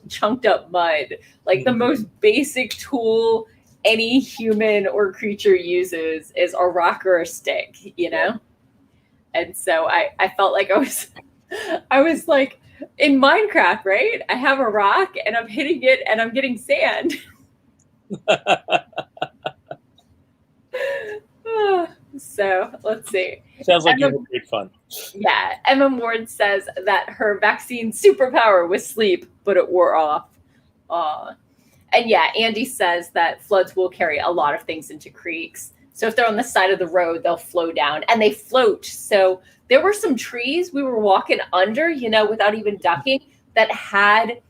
chunked up mud, like the most basic tool any human or creature uses is a rock or a stick, And so I felt like I was like in Minecraft, right? I have a rock and I'm hitting it and I'm getting sand. So let's see. Sounds like you had great fun. Yeah, Emma Ward says that her vaccine superpower was sleep, but it wore off. And yeah, Andy says that floods will carry a lot of things into creeks. So if they're on the side of the road, they'll flow down, and they float. So there were some trees we were walking under, without even ducking, that had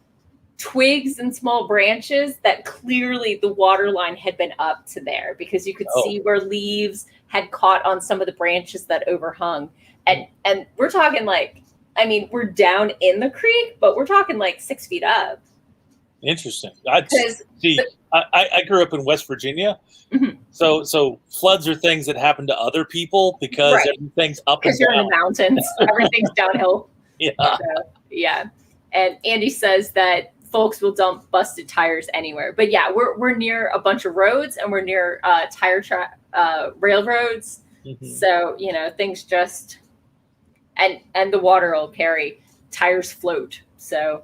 twigs and small branches that clearly the water line had been up to there because you could see where leaves had caught on some of the branches that overhung. And we're talking like, we're down in the creek, but we're talking like 6 feet up. Interesting. I grew up in West Virginia. Mm-hmm. So floods are things that happen to other people because everything's up and down. Because you're in the mountains. Everything's downhill. Yeah. So, yeah. And Andy says that folks will dump busted tires anywhere. But yeah, we're near a bunch of roads and we're near railroads. Mm-hmm. So, things just and the water will carry, tires float. So,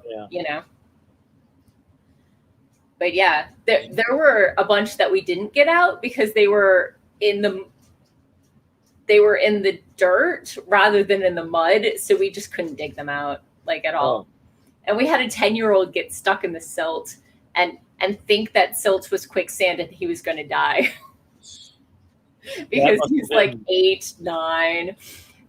But yeah, there were a bunch that we didn't get out because they were in the dirt rather than in the mud, so we just couldn't dig them out at all. And we had a 10-year-old get stuck in the silt and think that silt was quicksand and he was going to die because he's like 8, 9.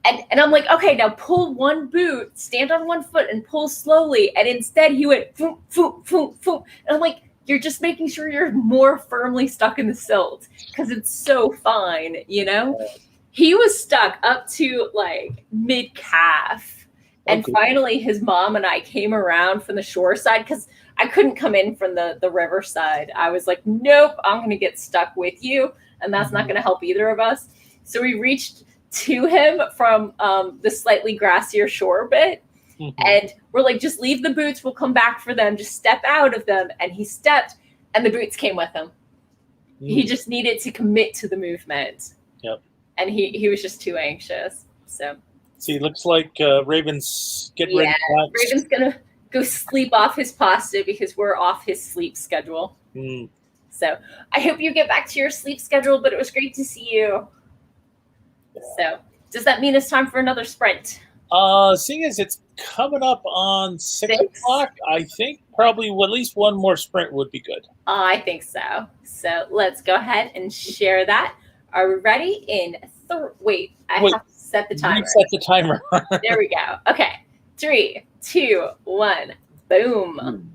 And I'm like, okay, now pull one boot, stand on one foot and pull slowly. And instead he went, foom, foom, foom, foom. And I'm like, you're just making sure you're more firmly stuck in the silt because it's so fine, He was stuck up to like mid-calf. And finally his mom and I came around from the shore side because I couldn't come in from the river side. I was like, nope, I'm going to get stuck with you. And that's not going to help either of us. So we reached to him from the slightly grassier shore bit. Mm-hmm. And we're like, just leave the boots. We'll come back for them. Just step out of them. And he stepped and the boots came with him. Mm. He just needed to commit to the movement. Yep. And he was just too anxious. So. See, looks like Raven's getting ready. Raven's going to go sleep off his pasta because we're off his sleep schedule. Mm. So I hope you get back to your sleep schedule, but it was great to see you. Yeah. So does that mean it's time for another sprint? Seeing as it's coming up on 6 o'clock, I think probably at least one more sprint would be good. I think so. So let's go ahead and share that. Are we ready? Wait, I have to set the timer. Set the timer. There we go. Okay. 3, 2, 1. Boom.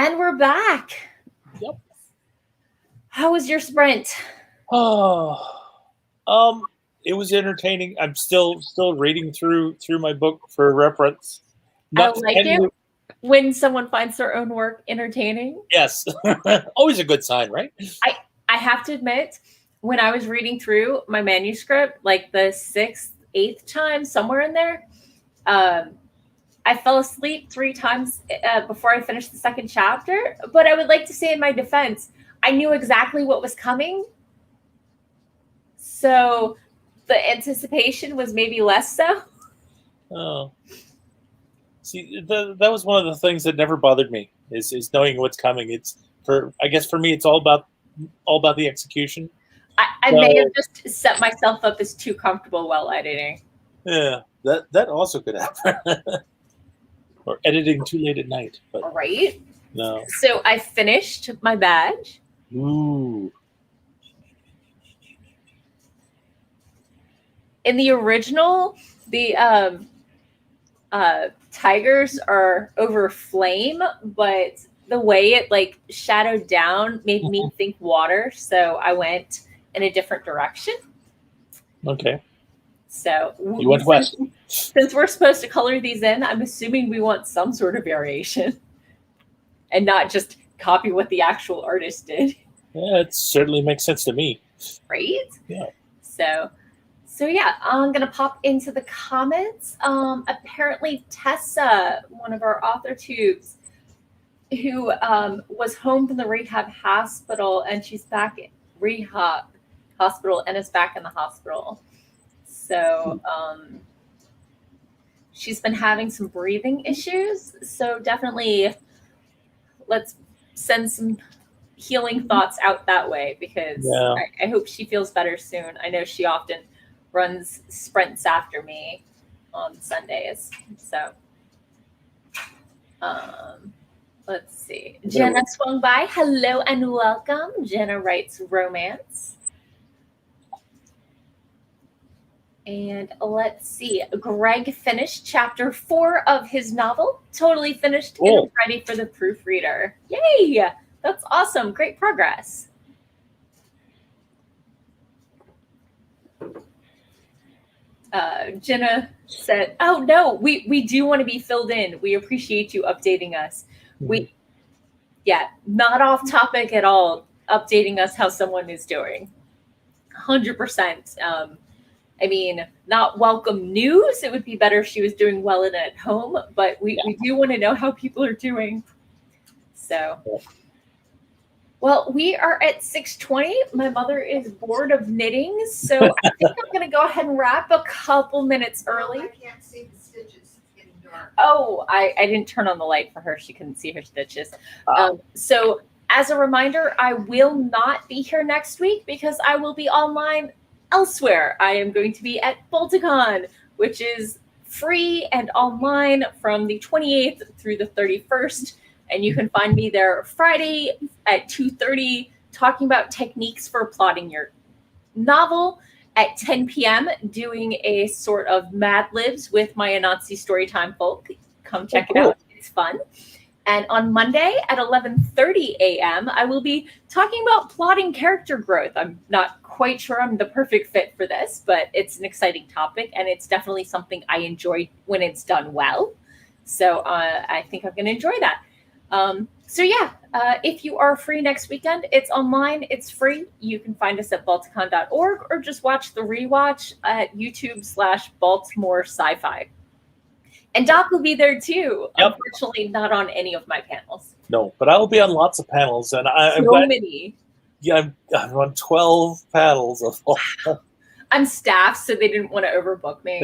And we're back. Yep. How was your sprint? It was entertaining. I'm still reading through my book for reference. I like it when someone finds their own work entertaining. Yes. Always a good sign, right? I have to admit, when I was reading through my manuscript, like the 6th, 8th time, somewhere in there, I fell asleep 3 times before I finished the 2nd chapter. But I would like to say in my defense, I knew exactly what was coming. So the anticipation was maybe less so. Oh. See, that was one of the things that never bothered me is knowing what's coming. I guess for me, it's all about the execution. I may have just set myself up as too comfortable while editing. Yeah, that also could happen. Or editing too late at night. But right? No. So I finished my badge. Ooh. In the original, the tigers are over flame, but the way it like shadowed down made me think water, so I went in a different direction. Okay. So you went west. Since we're supposed to color these in, I'm assuming we want some sort of variation and not just copy what the actual artist did. Yeah, it certainly makes sense to me. Right? Yeah. So yeah, I'm gonna pop into the comments. Apparently Tessa, one of our author tubes, who was home from the rehab hospital, and she's back in rehab hospital and is back in the hospital. So she's been having some breathing issues. So definitely let's send some healing thoughts out that way, because I hope she feels better soon. I know she often runs sprints after me on Sundays. So let's see. Jenna swung by. Hello and welcome. Jenna writes romance. And let's see. Greg finished chapter 4 of his novel. Totally finished and ready for the proofreader. Yay! That's awesome. Great progress. Jenna said, "Oh no, we do want to be filled in. We appreciate you updating us. Not off topic at all. Updating us how someone is doing. 100%. I mean, not welcome news. It would be better if she was doing well and at home, but we do want to know how people are doing. So, well, we are at 6:20. My mother is bored of knitting, so I think I'm going to go ahead and wrap a couple minutes early. I can't see the stitches. It's getting dark. Oh, I didn't turn on the light for her. She couldn't see her stitches. So as a reminder, I will not be here next week because I will be online elsewhere. I am going to be at Balticon, which is free and online from the 28th through the 31st. And you can find me there Friday at 2:30 talking about techniques for plotting your novel. At 10 p.m. doing a sort of Mad Libs with my Anansi Storytime folk. Come check it out. It's fun. And on Monday at 11:30 a.m., I will be talking about plotting character growth. I'm not quite sure I'm the perfect fit for this, but it's an exciting topic, and it's definitely something I enjoy when it's done well. So I think I'm going to enjoy that. If you are free next weekend, it's online, it's free. You can find us at balticon.org or just watch the rewatch at YouTube/Baltimore Sci-Fi. And Doc will be there too. Yep. Unfortunately, not on any of my panels. No, but I will be on lots of panels, and I'm many. Yeah, I'm on 12 panels of all. I'm staffed, so they didn't want to overbook me.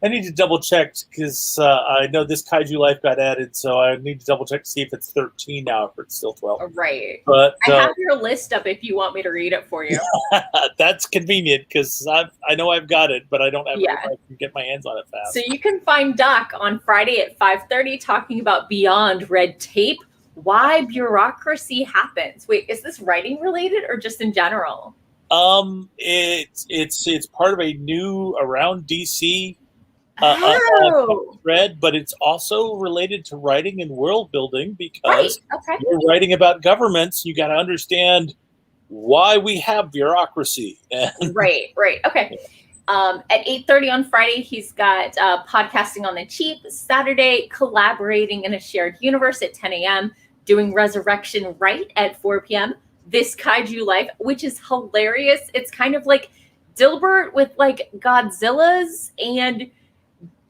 I need to double check because I know this Kaiju Life got added, so I need to double check to see if it's 13 now, if it's still 12. Right. But I have your list up if you want me to read it for you. That's convenient because I know I've got it, but I don't have it if I can get my hands on it fast. So you can find Doc on Friday at 5:30 talking about Beyond Red Tape, why bureaucracy happens. Wait, is this writing related or just in general? It's part of a new around DC thread, but it's also related to writing and world building because Okay. you're writing about governments. You got to understand why we have bureaucracy. Right. Okay. At 8:30 on Friday, he's got podcasting on the cheap. Saturday, collaborating in a shared universe at 10 a.m. Doing Resurrection Right at 4 p.m. This Kaiju Life, which is hilarious. It's kind of like Dilbert with like Godzilla's and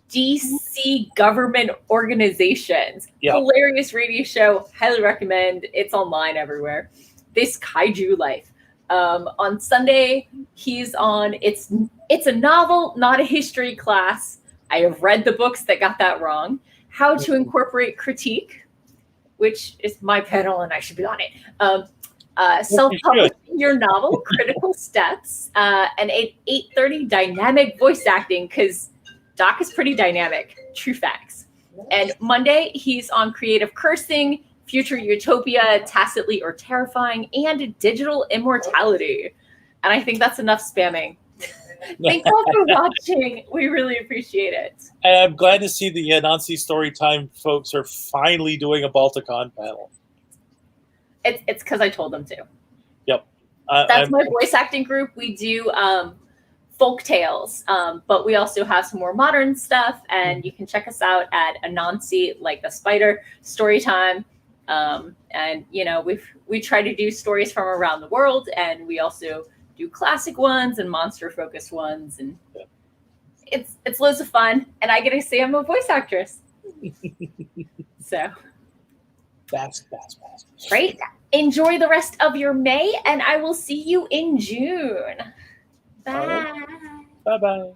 DC government organizations. Yeah. Hilarious radio show. Highly recommend. It's online everywhere. This Kaiju Life. On Sunday, he's on it's a novel, not a history class. I have read the books that got that wrong. How to Incorporate Critique, which is my panel and I should be on it. Self-publishing your novel, Critical Steps, and at 8:30, dynamic voice acting, because Doc is pretty dynamic. True facts. And Monday, he's on creative cursing, future utopia, tacitly or terrifying, and digital immortality. And I think that's enough spamming. Thanks all for watching. We really appreciate it. And I'm glad to see the Nancy Storytime folks are finally doing a Balticon panel. It's because I told them to. Yep. That's my voice acting group. We do folk tales, but we also have some more modern stuff, and you can check us out at Anansi, like the spider, Storytime. And you know, we try to do stories from around the world, and we also do classic ones and monster focused ones, and it's loads of fun, and I get to say I'm a voice actress. So Fast. right, enjoy the rest of your May, and I will see you in June. Bye. Bye.